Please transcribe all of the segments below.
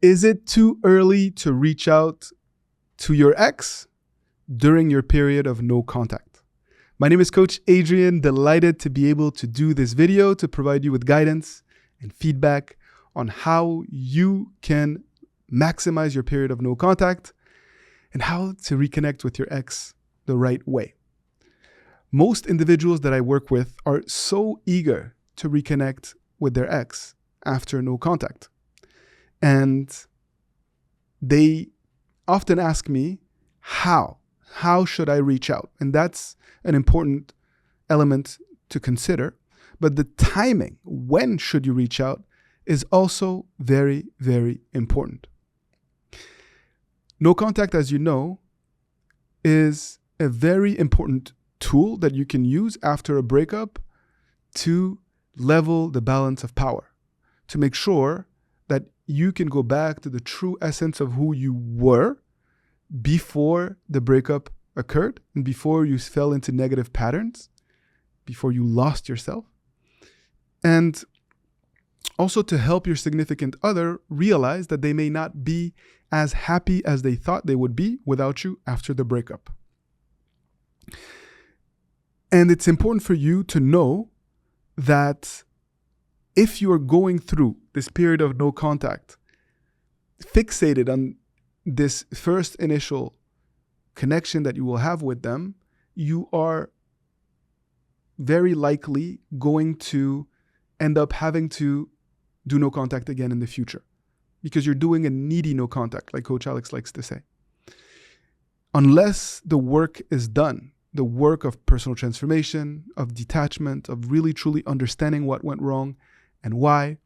Is it too early to reach out to your ex during your period of no contact? My name is Coach Adrian, delighted to be able to do this video to provide you with guidance and feedback on how you can maximize your period of no contact and how to reconnect with your ex the right way. Most individuals that I work with are so eager to reconnect with their ex after no contact. And they often ask me, how should I reach out? And that's an important element to consider. But the timing, when should you reach out, is also very, very important. No contact, as you know, is a very important tool that you can use after a breakup to level the balance of power, to make sure that you can go back to the true essence of who you were before the breakup occurred and before you fell into negative patterns, before you lost yourself. And also to help your significant other realize that they may not be as happy as they thought they would be without you after the breakup. And it's important for you to know that if you are going through this period of no contact, fixated on this first initial connection that you will have with them, you are very likely going to end up having to do no contact again in the future because you're doing a needy no contact, like Coach Alex likes to say. Unless the work is done, the work of personal transformation, of detachment, of really truly understanding what went wrong and why,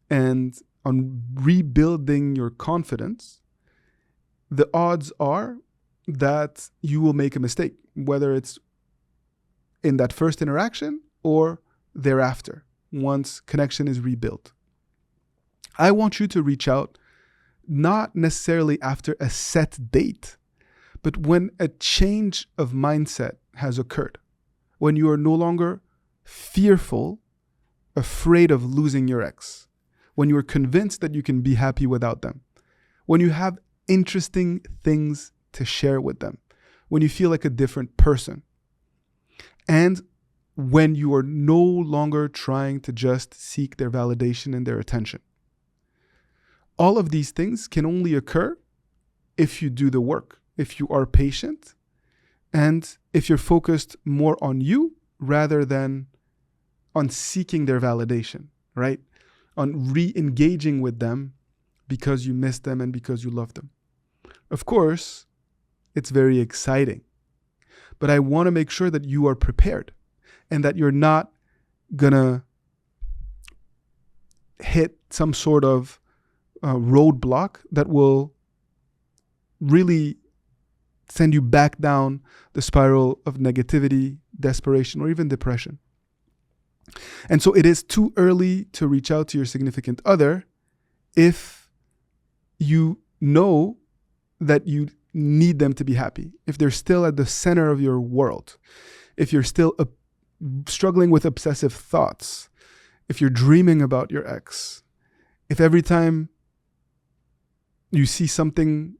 and on rebuilding your confidence, the odds are that you will make a mistake, whether it's in that first interaction or thereafter, once connection is rebuilt. I want you to reach out, not necessarily after a set date, but when a change of mindset has occurred, when you are no longer fearful, afraid of losing your ex, when you are convinced that you can be happy without them, when you have interesting things to share with them, when you feel like a different person, and when you are no longer trying to just seek their validation and their attention. All of these things can only occur if you do the work, if you are patient, and if you're focused more on you rather than on seeking their validation, right? On re-engaging with them because you miss them and because you love them. Of course, it's very exciting, but I want to make sure that you are prepared and that you're not gonna hit some sort of roadblock that will really send you back down the spiral of negativity, desperation, or even depression. And so it is too early to reach out to your significant other if you know that you need them to be happy, if they're still at the center of your world, if you're still struggling with obsessive thoughts, if you're dreaming about your ex, if every time you see something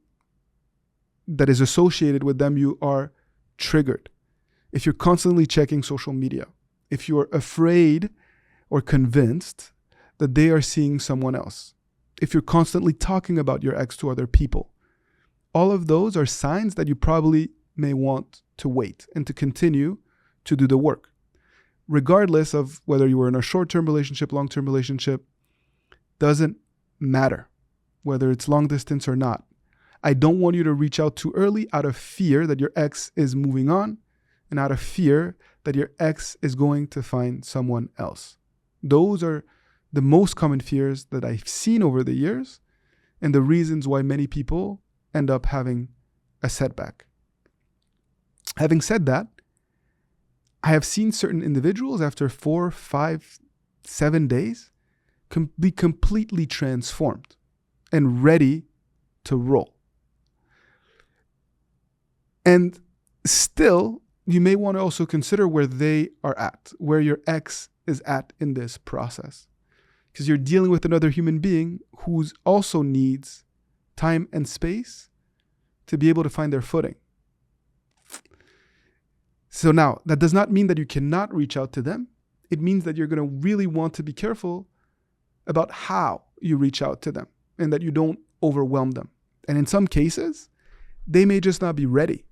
that is associated with them, you are triggered, if you're constantly checking social media, if you're afraid or convinced that they are seeing someone else, if you're constantly talking about your ex to other people, all of those are signs that you probably may want to wait and to continue to do the work. Regardless of whether you were in a short-term relationship, long-term relationship, doesn't matter whether it's long distance or not. I don't want you to reach out too early out of fear that your ex is moving on and out of fear that your ex is going to find someone else. Those are the most common fears that I've seen over the years and the reasons why many people end up having a setback. Having said that, I have seen certain individuals after 4, 5, 7 days be completely transformed and ready to roll. And still, you may want to also consider where they are at, where your ex is at in this process. because you're dealing with another human being who also needs time and space to be able to find their footing. So now, that does not mean that you cannot reach out to them. It means that you're going to really want to be careful about how you reach out to them and that you don't overwhelm them. And in some cases, they may just not be ready,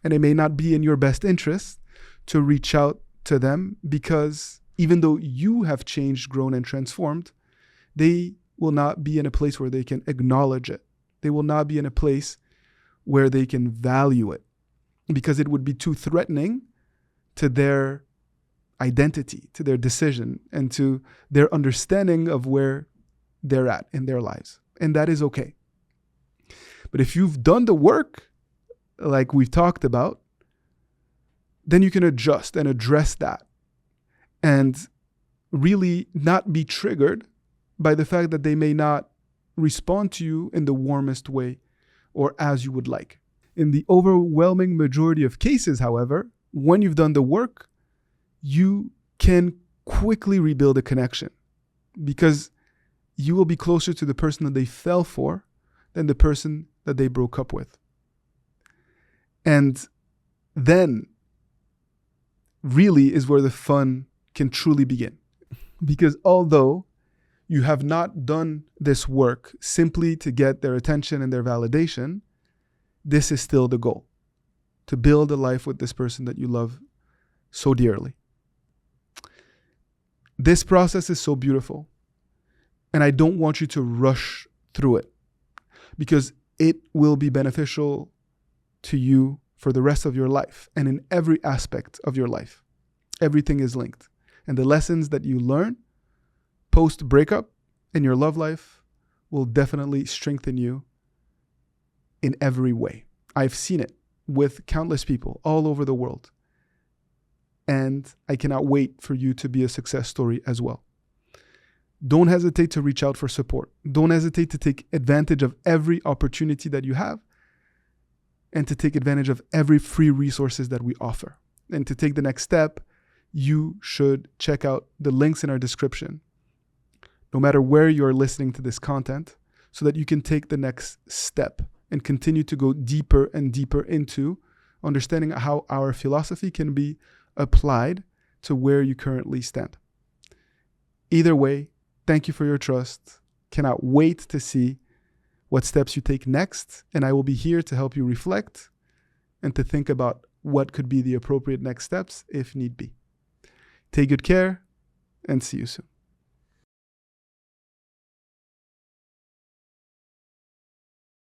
and it may not be in your best interest to reach out to them, because even though you have changed, grown, and transformed, they will not be in a place where they can acknowledge it. They will not be in a place where they can value it, because it would be too threatening to their identity, to their decision, and to their understanding of where they're at in their lives. And that is okay. But if you've done the work, like we've talked about, then you can adjust and address that and really not be triggered by the fact that they may not respond to you in the warmest way or as you would like. In the overwhelming majority of cases, however, when you've done the work, you can quickly rebuild a connection, because you will be closer to the person that they fell for than the person that they broke up with. And then really is where the fun can truly begin. Because although you have not done this work simply to get their attention and their validation, this is still the goal: to build a life with this person that you love so dearly. This process is so beautiful, and I don't want you to rush through it, because it will be beneficial to you for the rest of your life and in every aspect of your life. Everything is linked. And the lessons that you learn post-breakup in your love life will definitely strengthen you in every way. I've seen it with countless people all over the world. And I cannot wait for you to be a success story as well. Don't hesitate to reach out for support. Don't hesitate to take advantage of every opportunity that you have, and to take advantage of every free resources that we offer. And to take the next step, you should check out the links in our description, no matter where you're listening to this content, so that you can take the next step and continue to go deeper and deeper into understanding how our philosophy can be applied to where you currently stand. Either way, thank you for your trust. Cannot wait to see what steps you take next, and I will be here to help you reflect and to think about what could be the appropriate next steps if need be. Take good care, and see you soon.